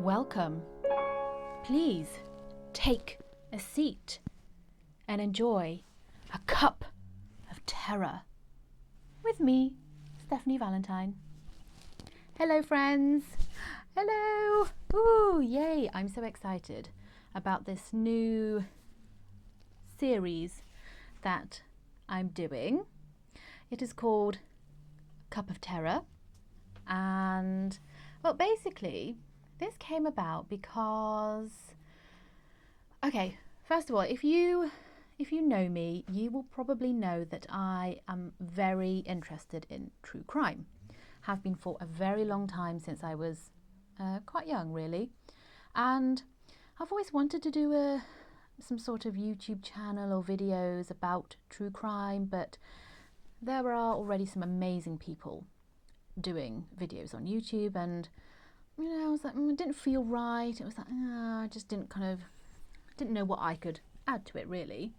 Welcome. Please take a seat and enjoy a cup of terror with me, Stephanie Valentine. Hello, friends. Hello. Ooh, yay. I'm so excited about this new series that I'm doing. It is called Cup of Terror. And, well, basically, this came about because, okay, first of all, if you know me, you will probably know that I am very interested in true crime. Have been for a very long time, since I was quite young, really. And I've always wanted to do some sort of YouTube channel or videos about true crime, but there are already some amazing people doing videos on YouTube, and I was like, it didn't feel right. It was like, I just didn't know what I could add to it, really.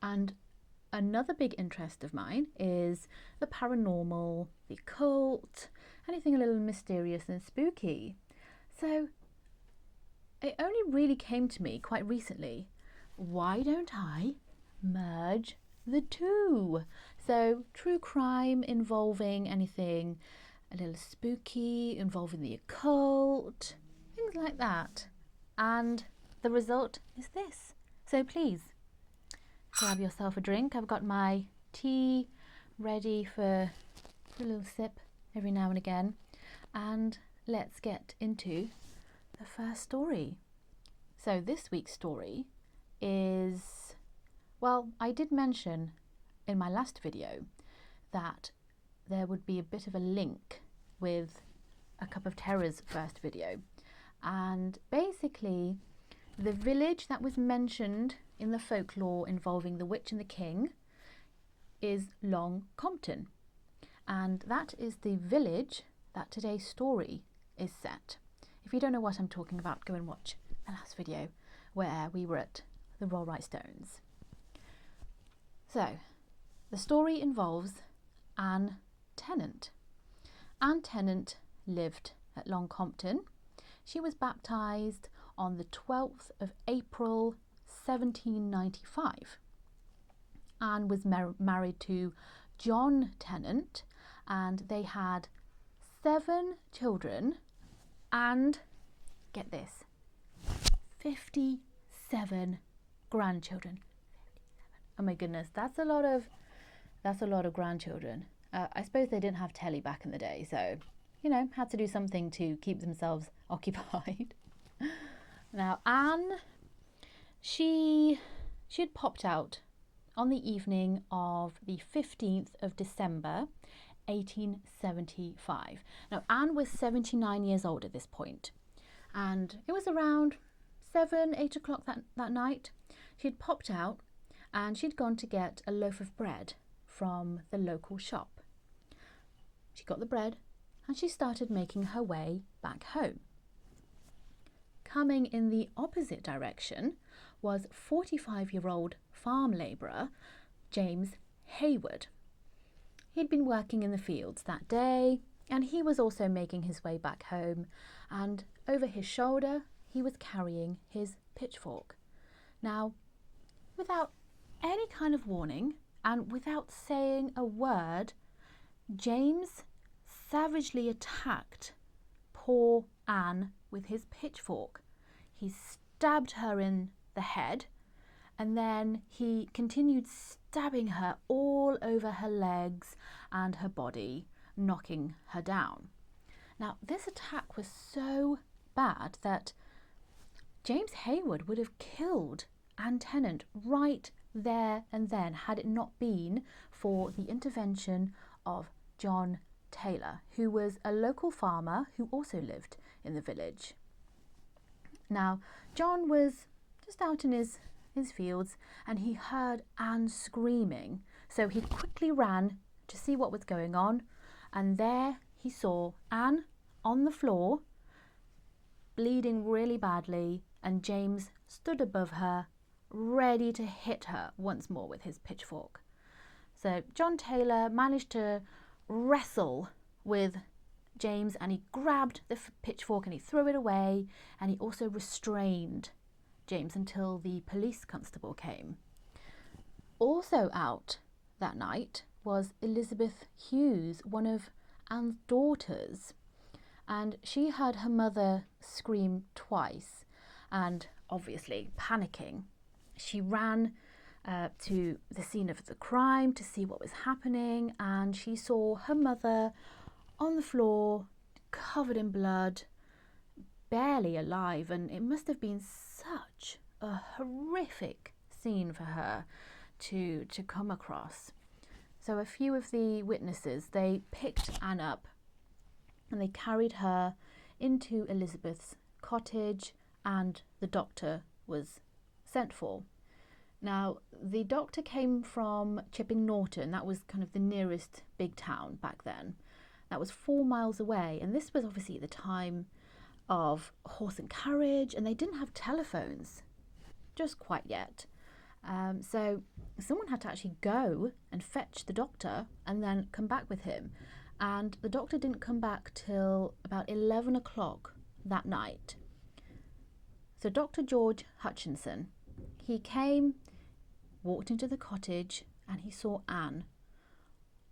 And another big interest of mine is the paranormal, the occult, anything a little mysterious and spooky. So it only really came to me quite recently, why don't I merge the two? So true crime involving anything a little spooky, involving the occult, things like that. And the result is this. So please grab yourself a drink. I've got my tea ready for a little sip every now and again. And let's get into the first story. So this week's story is, well, I did mention in my last video that there would be a bit of a link with a Cup of Terror's first video. And basically, the village that was mentioned in the folklore involving the witch and the king is Long Compton. And that is the village that today's story is set. If you don't know what I'm talking about, go and watch the last video where we were at the Downright Stones. So, the story involves Anne Tennant. Anne Tennant lived at Long Compton. She was baptised on the 12th of April 1795. Anne was married to John Tennant, and they had 7 children and, get this, 57 grandchildren. Oh my goodness, that's a lot of grandchildren. I suppose they didn't have telly back in the day, so had to do something to keep themselves occupied. Now Anne, she had popped out on the evening of the 15th of December 1875. Now Anne was 79 years old at this point, and it was around 7-8 o'clock that night. She had popped out and she'd gone to get a loaf of bread from the local shop. She got the bread and she started making her way back home. Coming in the opposite direction was 45-year-old farm labourer James Hayward. He'd been working in the fields that day, and he was also making his way back home, and over his shoulder he was carrying his pitchfork. Now, without any kind of warning and without saying a word, James savagely attacked poor Anne with his pitchfork. He stabbed her in the head, and then he continued stabbing her all over her legs and her body, knocking her down. Now, this attack was so bad that James Hayward would have killed Ann Tennant right there and then, had it not been for the intervention of John Taylor, who was a local farmer who also lived in the village. Now, John was just out in his fields, and he heard Anne screaming, so he quickly ran to see what was going on, and there he saw Anne on the floor, bleeding really badly, and James stood above her, ready to hit her once more with his pitchfork. So John Taylor managed to wrestle with James and he grabbed the pitchfork and he threw it away, and he also restrained James until the police constable came. Also out that night was Elizabeth Hughes, one of Anne's daughters, and she heard her mother scream twice, and obviously panicking, she ran to the scene of the crime to see what was happening, and she saw her mother on the floor, covered in blood, barely alive, and it must have been such a horrific scene for her to come across. So a few of the witnesses, they picked Anne up and they carried her into Elizabeth's cottage, and the doctor was sent for. Now, the doctor came from Chipping Norton. That was kind of the nearest big town back then. That was 4 miles away, and this was obviously at the time of horse and carriage, and they didn't have telephones just quite yet. So someone had to actually go and fetch the doctor and then come back with him. And the doctor didn't come back till about 11 o'clock that night. So Dr. George Hutchinson, he came, walked into the cottage, and he saw Anne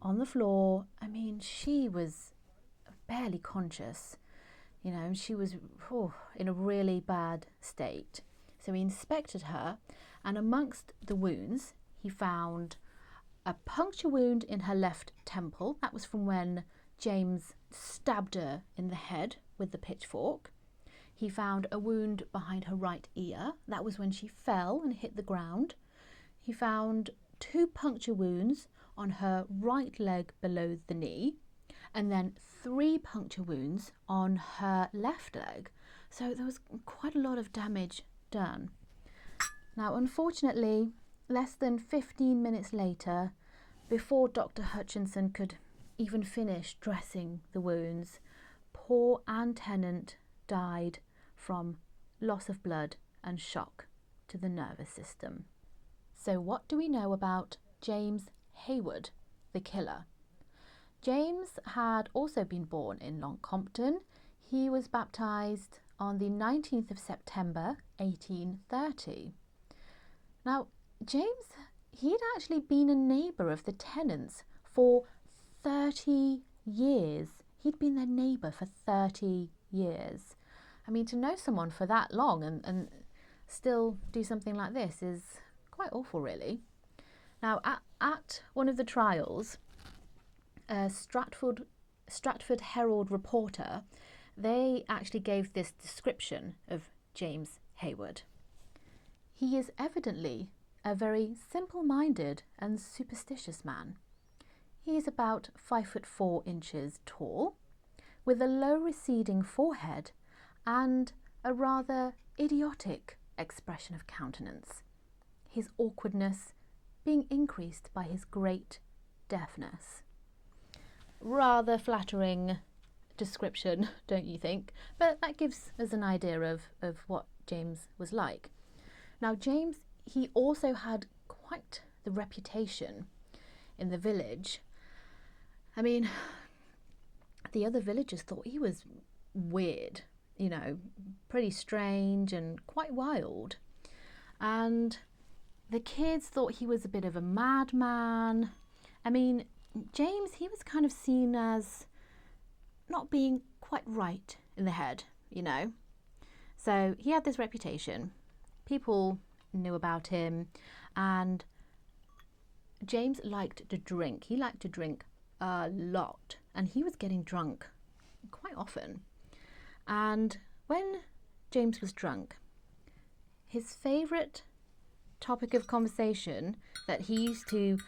on the floor. I mean, she was barely conscious, you know, and she was in a really bad state. So he inspected her, and amongst the wounds, he found a puncture wound in her left temple. That was from when James stabbed her in the head with the pitchfork. He found a wound behind her right ear. That was when she fell and hit the ground. He found 2 puncture wounds on her right leg below the knee, and then 3 puncture wounds on her left leg. So there was quite a lot of damage done. Now, unfortunately, less than 15 minutes later, before Dr. Hutchinson could even finish dressing the wounds, poor Anne Tennant died from loss of blood and shock to the nervous system. So what do we know about James Hayward, the killer? James had also been born in Long Compton. He was baptised on the 19th of September 1830. Now, James, he'd actually been a neighbour of the Tennants for 30 years. He'd been their neighbour for 30 years. I mean, to know someone for that long and still do something like this is quite awful, really. Now, at one of the trials, a Stratford Herald reporter, they actually gave this description of James Hayward. He is evidently a very simple-minded and superstitious man. He is about 5'4" tall, with a low receding forehead and a rather idiotic expression of countenance, his awkwardness being increased by his great deafness. Rather flattering description, don't you think? But that gives us an idea of what James was like. Now, James, he also had quite the reputation in the village. I mean, the other villagers thought he was weird, you know, pretty strange and quite wild. And the kids thought he was a bit of a madman. I mean, James, he was kind of seen as not being quite right in the head, you know. So he had this reputation. People knew about him, and James liked to drink. He liked to drink a lot, and he was getting drunk quite often. And when James was drunk, his favourite topic of conversation that he used to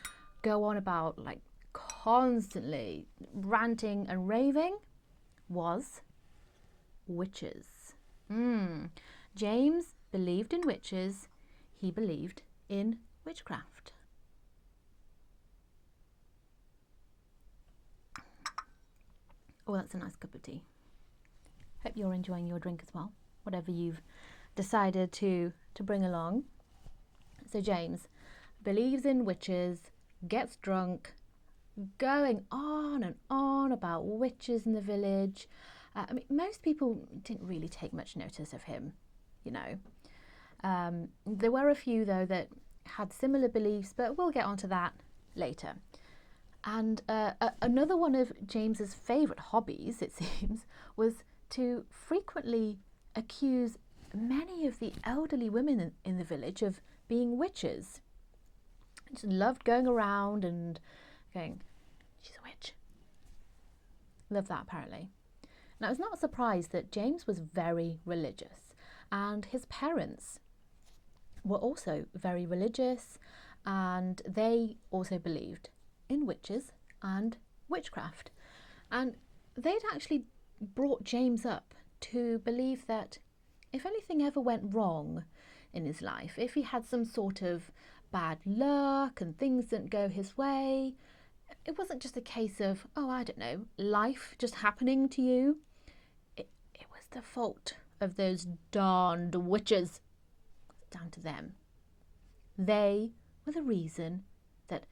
go on about, like constantly ranting and raving, was witches. James believed in witches. He believed in witchcraft. Oh, that's a nice cup of tea. Hope you're enjoying your drink as well, whatever you've decided to bring along. So James believes in witches, gets drunk going on and on about witches in the village. I mean, most people didn't really take much notice of him, you know. There were a few, though, that had similar beliefs, but we'll get onto that later. And another one of James's favourite hobbies, it seems, was to frequently accuse many of the elderly women in the village of being witches. He just loved going around and going, she's a witch. Loved that, apparently. Now, it's not a surprise that James was very religious, and his parents were also very religious, and they also believed in witches and witchcraft. And they'd actually brought James up to believe that if anything ever went wrong in his life, if he had some sort of bad luck and things didn't go his way, it wasn't just a case of, oh, I don't know, life just happening to you. It was the fault of those darned witches. Down to them. They were the reason that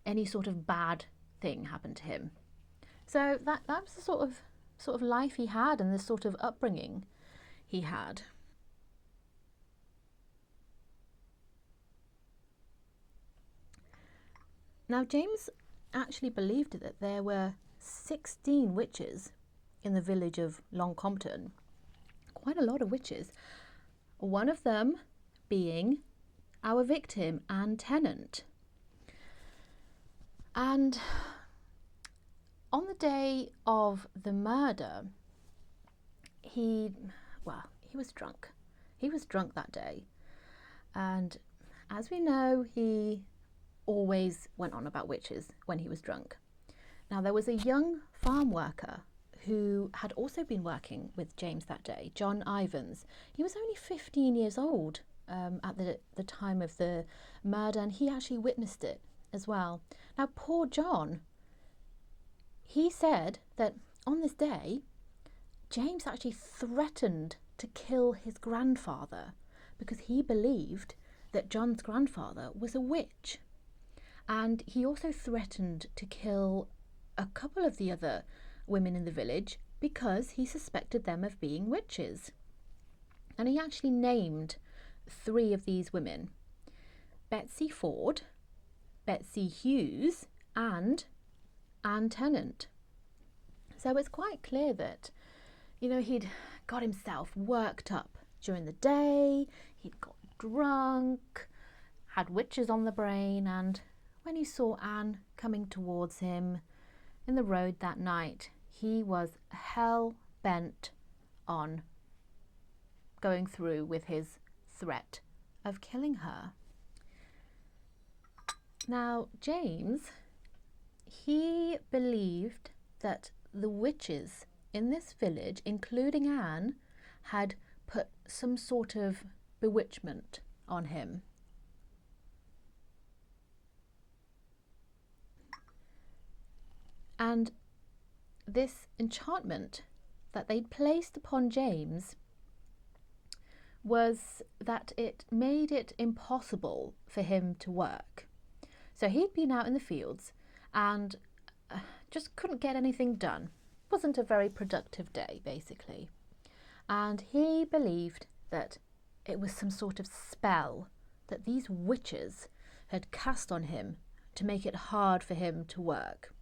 any sort of bad thing happened to him. So that was the sort of life he had, and the sort of upbringing he had. Now, James actually believed that there were 16 witches in the village of Long Compton. Quite a lot of witches. One of them being our victim, Ann Tennant. And on the day of the murder, he was drunk. He was drunk that day. And as we know, he always went on about witches when he was drunk. Now, there was a young farm worker who had also been working with James that day, John Ivans. He was only 15 years old at the time of the murder, and he actually witnessed it as well. Now, poor John, he said that on this day, James actually threatened to kill his grandfather because he believed that John's grandfather was a witch. And he also threatened to kill a couple of the other women in the village because he suspected them of being witches. And he actually named 3 of these women: Betsy Ford, Betsy Hughes, and Anne Tennant. So it's quite clear that, you know, he'd got himself worked up during the day, he'd got drunk, had witches on the brain, and when he saw Anne coming towards him in the road that night, he was hell-bent on going through with his threat of killing her. Now, James, he believed that the witches in this village, including Anne, had put some sort of bewitchment on him. And this enchantment that they'd placed upon James was that it made it impossible for him to work. So he'd been out in the fields and just couldn't get anything done. Wasn't a very productive day, basically. And he believed that it was some sort of spell that these witches had cast on him to make it hard for him to work.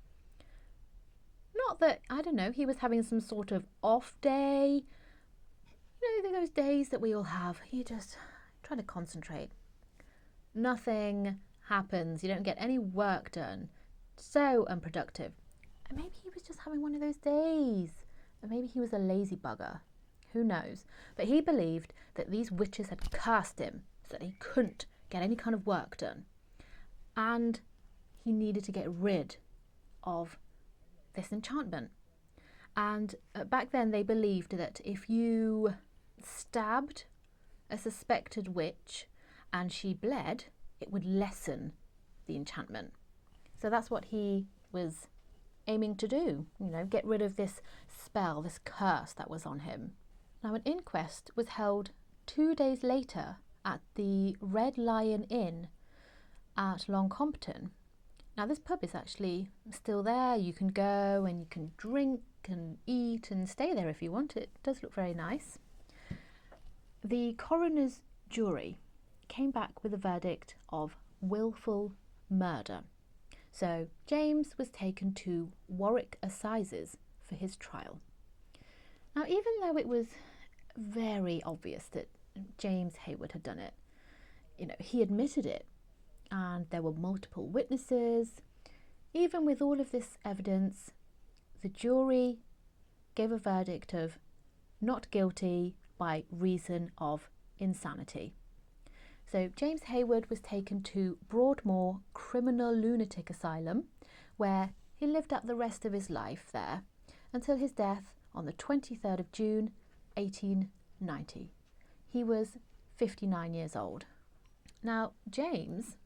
Not that, I don't know, he was having some sort of off day. You know, those days that we all have, you just try to concentrate. Nothing happens. You don't get any work done. So unproductive. And maybe he was just having one of those days. Or maybe he was a lazy bugger. Who knows? But he believed that these witches had cursed him so that he couldn't get any kind of work done. And he needed to get rid of this enchantment. And back then they believed that if you stabbed a suspected witch and she bled, it would lessen the enchantment. So that's what he was aiming to do, you know, get rid of this spell, this curse that was on him. Now, an inquest was held 2 days later at the Red Lion Inn at Long Compton, Now this pub is actually still there. You can go and you can drink and eat and stay there if you want. It does look very nice. The coroner's jury came back with a verdict of willful murder. So James was taken to Warwick Assizes for his trial. Now, even though it was very obvious that James Hayward had done it, he admitted it, and there were multiple witnesses. Even with all of this evidence, the jury gave a verdict of not guilty by reason of insanity. So James Hayward was taken to Broadmoor Criminal Lunatic Asylum, where he lived out the rest of his life there until his death on the 23rd of June 1890. He was 59 years old. Now, James,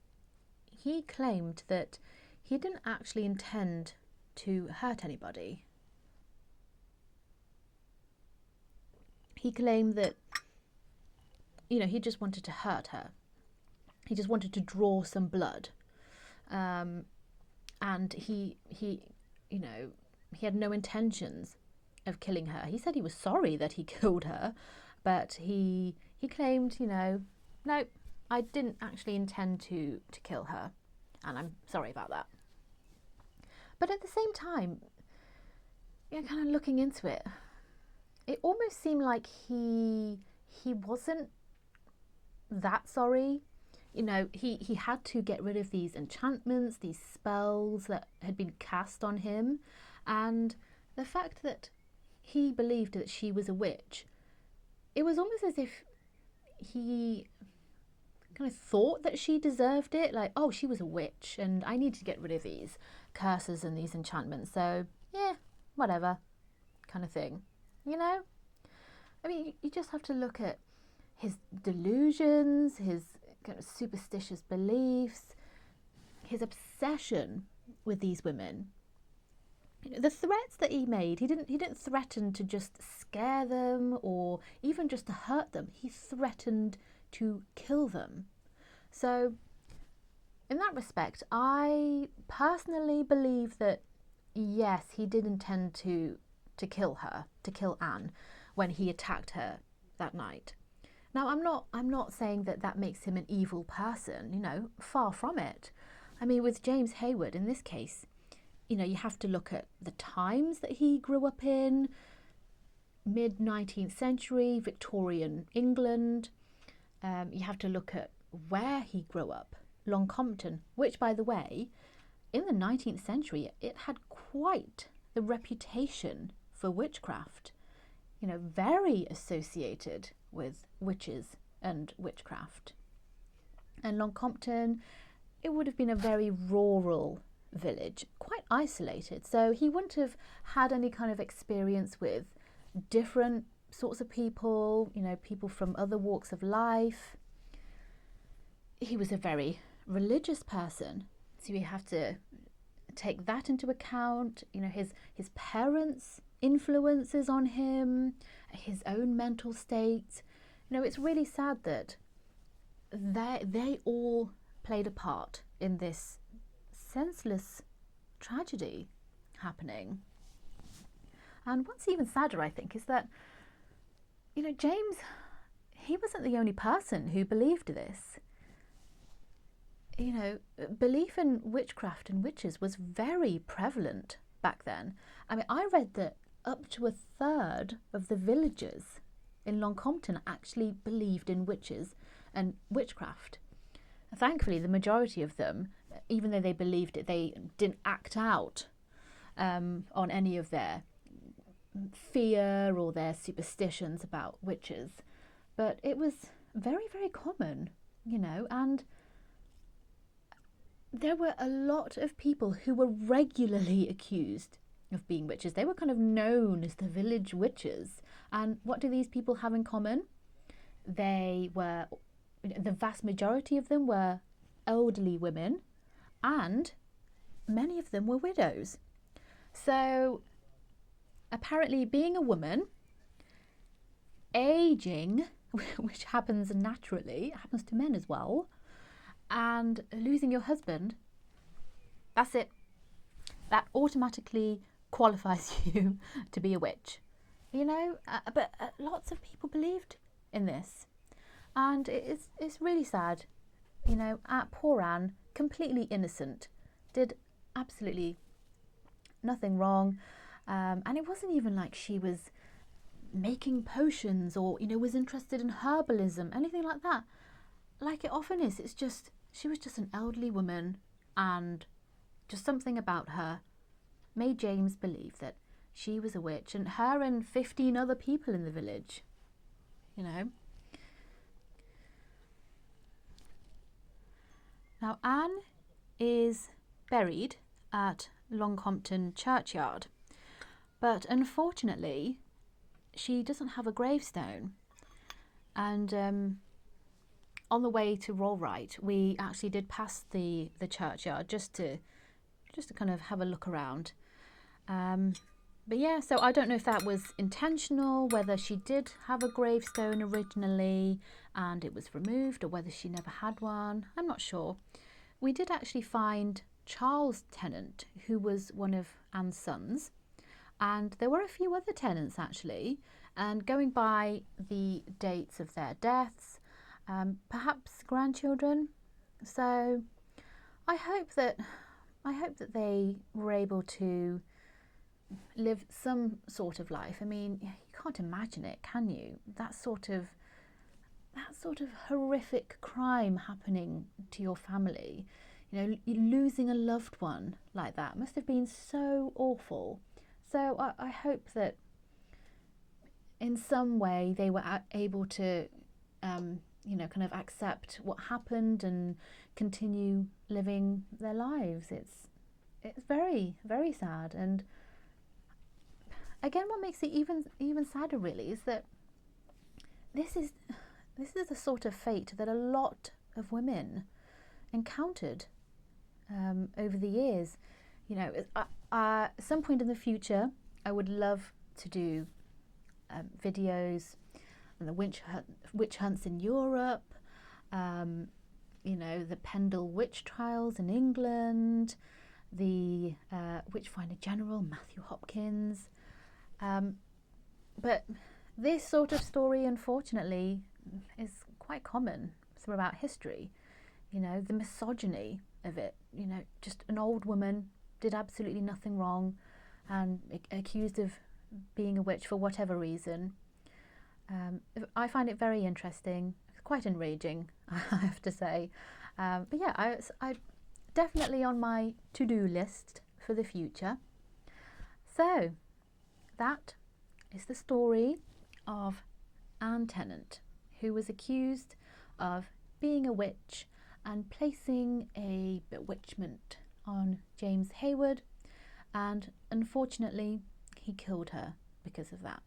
he claimed that he didn't actually intend to hurt anybody. He claimed that he just wanted to hurt her. He just wanted to draw some blood. And he had no intentions of killing her. He said he was sorry that he killed her, but he claimed, nope, I didn't actually intend to kill her, and I'm sorry about that. But at the same time, kind of looking into it, it almost seemed like he wasn't that sorry. He had to get rid of these enchantments, these spells that had been cast on him, and the fact that he believed that she was a witch, it was almost as if he kind of thought that she deserved it, like, oh, she was a witch and I need to get rid of these curses and these enchantments, so yeah, whatever kind of thing. I mean, you just have to look at his delusions, his kind of superstitious beliefs, his obsession with these women. The threats that he made, he didn't threaten to just scare them or even just to hurt them. He threatened to kill them. So in that respect, I personally believe that yes, he did intend to kill her, to kill Anne when he attacked her that night. Now, I'm not saying that makes him an evil person, far from it. I mean, with James Hayward, in this case, you have to look at the times that he grew up in, mid-19th century, Victorian England. You have to look at where he grew up, Long Compton, which, by the way, in the 19th century, it had quite the reputation for witchcraft, very associated with witches and witchcraft. And Long Compton, it would have been a very rural village, quite isolated, so he wouldn't have had any kind of experience with different sorts of people, people from other walks of life. He was a very religious person, so we have to take that into account. His parents' influences on him, his own mental state. It's really sad that they all played a part in this senseless tragedy happening. And what's even sadder, I think, is that James, he wasn't the only person who believed this. Belief in witchcraft and witches was very prevalent back then. I mean, I read that up to a third of the villagers in Long Compton actually believed in witches and witchcraft. Thankfully, the majority of them, even though they believed it, they didn't act out on any of their fear or their superstitions about witches. But it was very, very common, and there were a lot of people who were regularly accused of being witches. They were kind of known as the village witches. And what do these people have in common? The vast majority of them were elderly women, and many of them were widows. So apparently being a woman, aging, which happens naturally, it happens to men as well, and losing your husband, That's it. That automatically qualifies you to be a witch. You know, but lots of people believed in this. And it's really sad. You know, poor Anne, completely innocent, did absolutely nothing wrong. And it wasn't even like she was making potions or, you know, was interested in herbalism, anything like that. Like it often is, it's just, she was just an elderly woman, and just something about her made James believe that she was a witch, and her and 15 other people in the village, you know. Now, Anne is buried at Long Compton churchyard, but unfortunately, she doesn't have a gravestone. And on the way to Downright, we actually did pass the churchyard just to kind of have a look around. But yeah, so I don't know if that was intentional, whether she did have a gravestone originally and it was removed, or whether she never had one. I'm not sure. We did actually find Charles Tennant, who was one of Anne's sons, and there were a few other Tennants actually, and going by the dates of their deaths, perhaps grandchildren. So I hope that they were able to live some sort of life. I mean, you can't imagine it, can you? That sort of horrific crime happening to your family. You know, losing a loved one like that must have been so awful. So I hope that in some way they were able to, you know, kind of accept what happened and continue living their lives. It's very, very sad. And again, what makes it even sadder really is that this is the sort of fate that a lot of women encountered over the years. You know, at some point in the future, I would love to do videos on the witch hunts in Europe, you know, the Pendle witch trials in England, the Witchfinder General, Matthew Hopkins. But this sort of story, unfortunately, is quite common throughout history. You know, the misogyny of it, you know, just an old woman did absolutely nothing wrong and accused of being a witch for whatever reason. I find it very interesting, quite enraging, I have to say. But yeah, I definitely on my to-do list for the future. So that is the story of Anne Tennant, who was accused of being a witch and placing a bewitchment on James Hayward, and unfortunately he killed her because of that.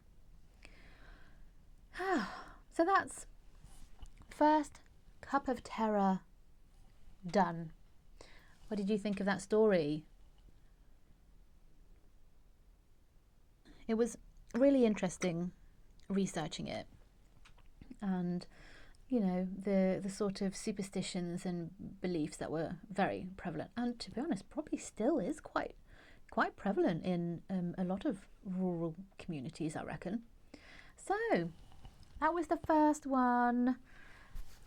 So that's first cup of terror done. What did you think of that story? It was really interesting researching it, and you know, the sort of superstitions and beliefs that were very prevalent, and to be honest probably still is quite prevalent in a lot of rural communities, I reckon. So that was the first one.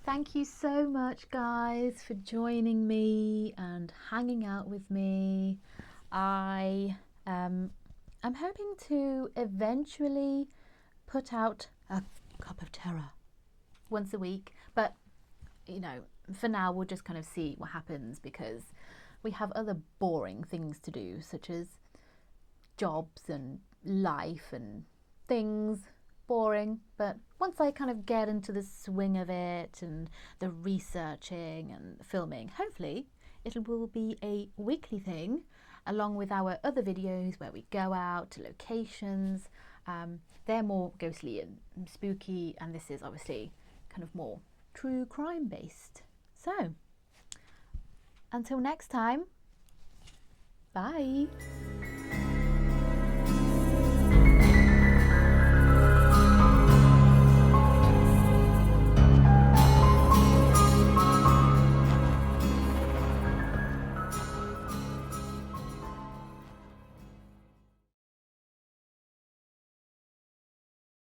Thank you so much, guys, for joining me and hanging out with me. I'm hoping to eventually put out a cup of terror once a week, but you know, for now we'll just kind of see what happens, because we have other boring things to do, such as jobs and life and things. Boring, but once I kind of get into the swing of it and the researching and filming, hopefully it will be a weekly thing, along with our other videos where we go out to locations. They're more ghostly and spooky, and this is obviously kind of more true crime based. So until next time, bye.